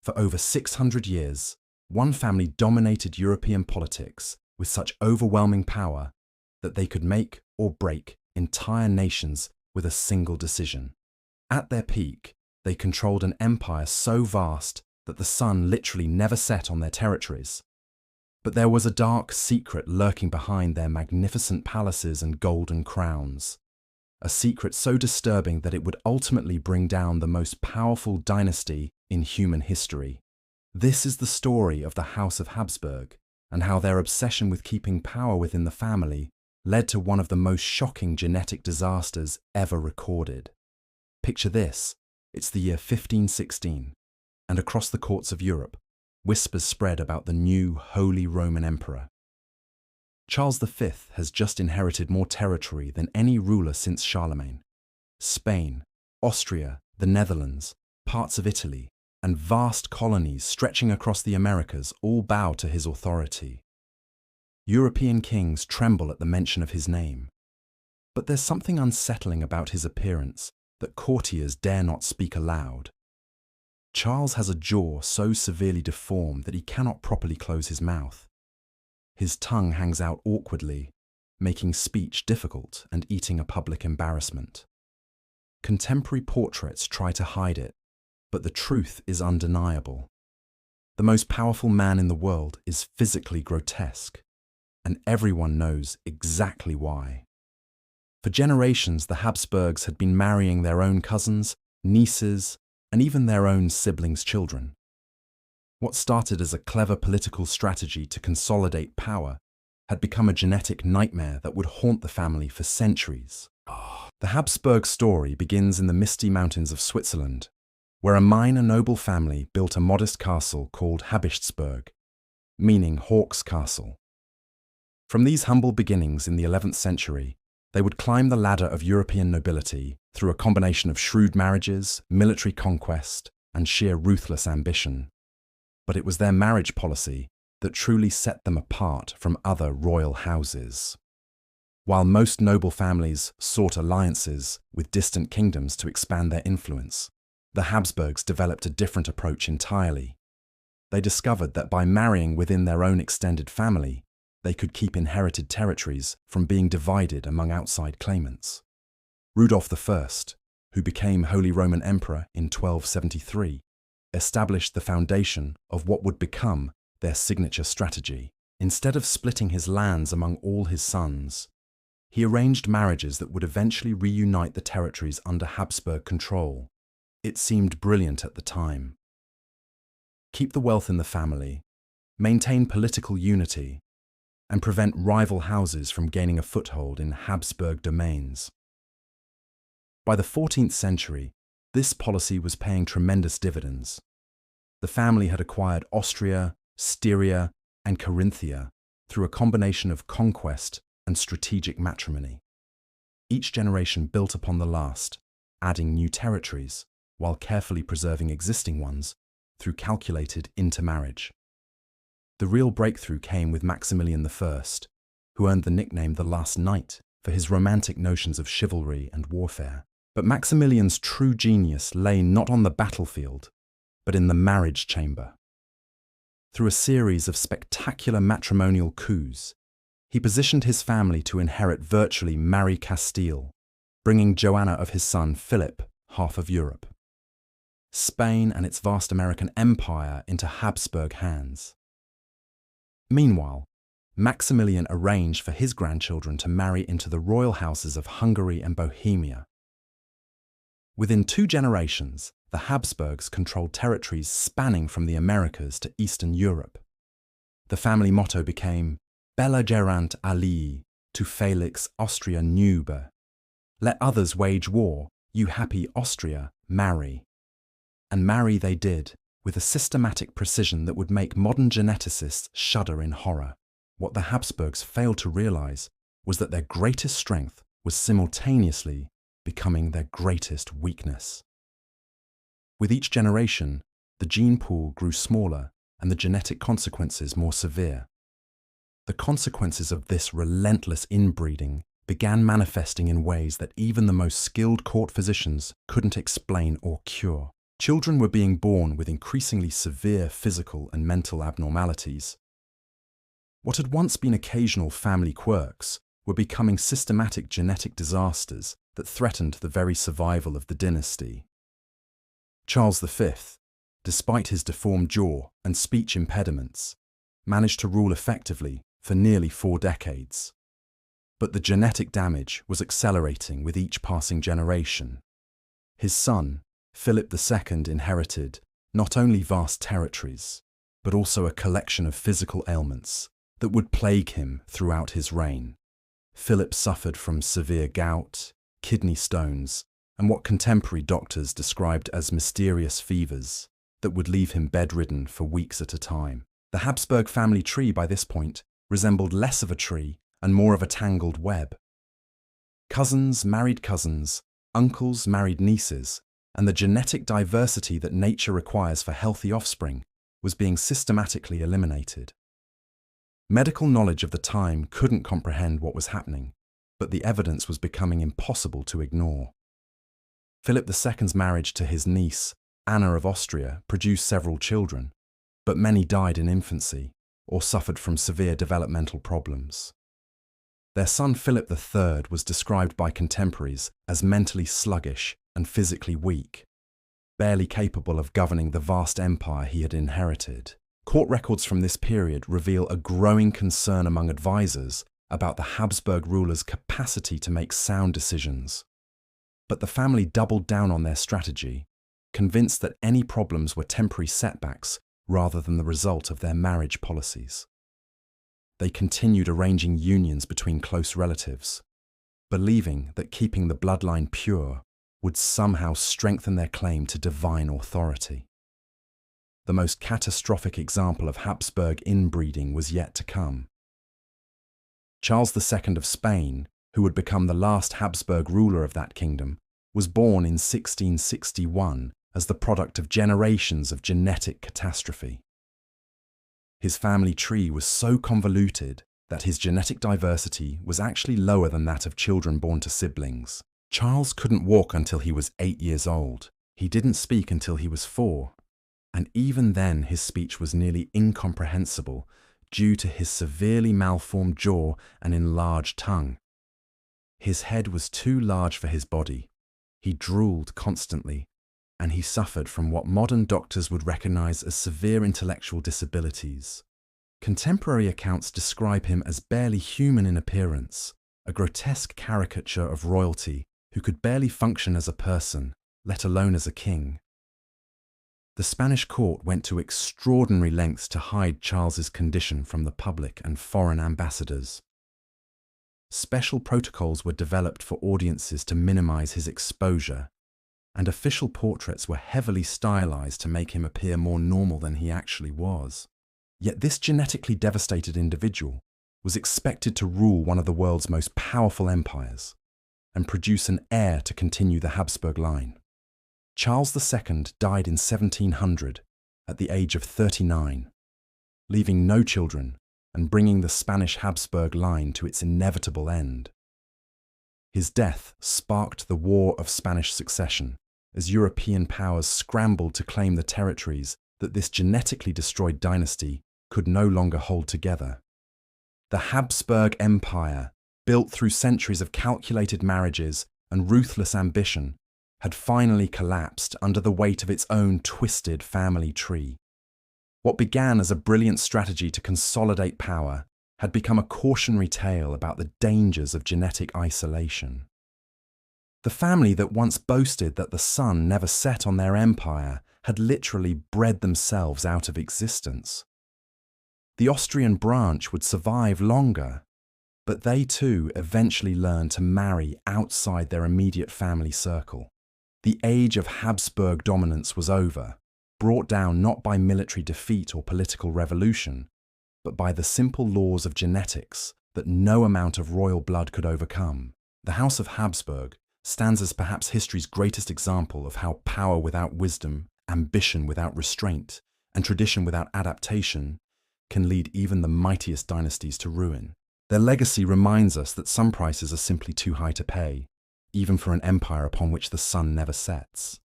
For over 600 years, one family dominated European politics with such overwhelming power that they could make or break entire nations with a single decision. At their peak, they controlled an empire so vast that the sun literally never set on their territories. But there was a dark secret lurking behind their magnificent palaces and golden crowns. A secret so disturbing that it would ultimately bring down the most powerful dynasty in human history. This is the story of the House of Habsburg and how their obsession with keeping power within the family led to one of the most shocking genetic disasters ever recorded. Picture this, it's the year 1516, and across the courts of Europe, whispers spread about the new Holy Roman Emperor. Charles V has just inherited more territory than any ruler since Charlemagne. Spain, Austria, the Netherlands, parts of Italy, and vast colonies stretching across the Americas all bow to his authority. European kings tremble at the mention of his name. But there's something unsettling about his appearance that courtiers dare not speak aloud. Charles has a jaw so severely deformed that he cannot properly close his mouth. His tongue hangs out awkwardly, making speech difficult and eating a public embarrassment. Contemporary portraits try to hide it, but the truth is undeniable. The most powerful man in the world is physically grotesque, and everyone knows exactly why. For generations, the Habsburgs had been marrying their own cousins, nieces, and even their own siblings' children. What started as a clever political strategy to consolidate power had become a genetic nightmare that would haunt the family for centuries. The Habsburg story begins in the misty mountains of Switzerland, where a minor noble family built a modest castle called Habsburg, meaning Hawk's Castle. From these humble beginnings in the 11th century, they would climb the ladder of European nobility through a combination of shrewd marriages, military conquest, and sheer ruthless ambition. But it was their marriage policy that truly set them apart from other royal houses. While most noble families sought alliances with distant kingdoms to expand their influence, the Habsburgs developed a different approach entirely. They discovered that by marrying within their own extended family, they could keep inherited territories from being divided among outside claimants. Rudolf I, who became Holy Roman Emperor in 1273, established the foundation of what would become their signature strategy. Instead of splitting his lands among all his sons, he arranged marriages that would eventually reunite the territories under Habsburg control. It seemed brilliant at the time. Keep the wealth in the family, maintain political unity, and prevent rival houses from gaining a foothold in Habsburg domains. By the 14th century, this policy was paying tremendous dividends. The family had acquired Austria, Styria, and Carinthia through a combination of conquest and strategic matrimony. Each generation built upon the last, adding new territories, while carefully preserving existing ones through calculated intermarriage. The real breakthrough came with Maximilian I, who earned the nickname the Last Knight for his romantic notions of chivalry and warfare. But Maximilian's true genius lay not on the battlefield, but in the marriage chamber. Through a series of spectacular matrimonial coups, he positioned his family to inherit virtually Marie Castile, bringing Joanna of his son Philip half of Europe, Spain and its vast American empire into Habsburg hands. Meanwhile, Maximilian arranged for his grandchildren to marry into the royal houses of Hungary and Bohemia. Within 2 generations, the Habsburgs controlled territories spanning from the Americas to Eastern Europe. The family motto became Bella gerant alii, tu felix Austria nube. Let others wage war, you happy Austria, marry. And marry they did, with a systematic precision that would make modern geneticists shudder in horror. What the Habsburgs failed to realize was that their greatest strength was simultaneously becoming their greatest weakness. With each generation, the gene pool grew smaller and the genetic consequences more severe. The consequences of this relentless inbreeding began manifesting in ways that even the most skilled court physicians couldn't explain or cure. Children were being born with increasingly severe physical and mental abnormalities. What had once been occasional family quirks were becoming systematic genetic disasters that threatened the very survival of the dynasty. Charles V, despite his deformed jaw and speech impediments, managed to rule effectively for nearly 4 decades. But the genetic damage was accelerating with each passing generation. His son, Philip II, inherited not only vast territories, but also a collection of physical ailments that would plague him throughout his reign. Philip suffered from severe gout, kidney stones, and what contemporary doctors described as mysterious fevers that would leave him bedridden for weeks at a time. The Habsburg family tree by this point resembled less of a tree and more of a tangled web. Cousins married cousins, uncles married nieces, and the genetic diversity that nature requires for healthy offspring was being systematically eliminated. Medical knowledge of the time couldn't comprehend what was happening, but the evidence was becoming impossible to ignore. Philip II's marriage to his niece, Anna of Austria, produced several children, but many died in infancy or suffered from severe developmental problems. Their son Philip III was described by contemporaries as mentally sluggish and physically weak, barely capable of governing the vast empire he had inherited. Court records from this period reveal a growing concern among advisors about the Habsburg rulers' capacity to make sound decisions. But the family doubled down on their strategy, convinced that any problems were temporary setbacks rather than the result of their marriage policies. They continued arranging unions between close relatives, believing that keeping the bloodline pure would somehow strengthen their claim to divine authority. The most catastrophic example of Habsburg inbreeding was yet to come. Charles II of Spain, who would become the last Habsburg ruler of that kingdom, was born in 1661 as the product of generations of genetic catastrophe. His family tree was so convoluted that his genetic diversity was actually lower than that of children born to siblings. Charles couldn't walk until he was 8 years old. He didn't speak until he was 4. And even then his speech was nearly incomprehensible due to his severely malformed jaw and enlarged tongue. His head was too large for his body. He drooled constantly, and he suffered from what modern doctors would recognize as severe intellectual disabilities. Contemporary accounts describe him as barely human in appearance, a grotesque caricature of royalty who could barely function as a person, let alone as a king. The Spanish court went to extraordinary lengths to hide Charles's condition from the public and foreign ambassadors. Special protocols were developed for audiences to minimize his exposure, and official portraits were heavily stylized to make him appear more normal than he actually was. Yet this genetically devastated individual was expected to rule one of the world's most powerful empires and produce an heir to continue the Habsburg line. Charles II died in 1700 at the age of 39, leaving no children and bringing the Spanish Habsburg line to its inevitable end. His death sparked the War of Spanish Succession as European powers scrambled to claim the territories that this genetically destroyed dynasty could no longer hold together. The Habsburg Empire, built through centuries of calculated marriages and ruthless ambition, had finally collapsed under the weight of its own twisted family tree. What began as a brilliant strategy to consolidate power had become a cautionary tale about the dangers of genetic isolation. The family that once boasted that the sun never set on their empire had literally bred themselves out of existence. The Austrian branch would survive longer, but they too eventually learned to marry outside their immediate family circle. The age of Habsburg dominance was over, brought down not by military defeat or political revolution, but by the simple laws of genetics that no amount of royal blood could overcome. The House of Habsburg stands as perhaps history's greatest example of how power without wisdom, ambition without restraint, and tradition without adaptation can lead even the mightiest dynasties to ruin. Their legacy reminds us that some prices are simply too high to pay, even for an empire upon which the sun never sets.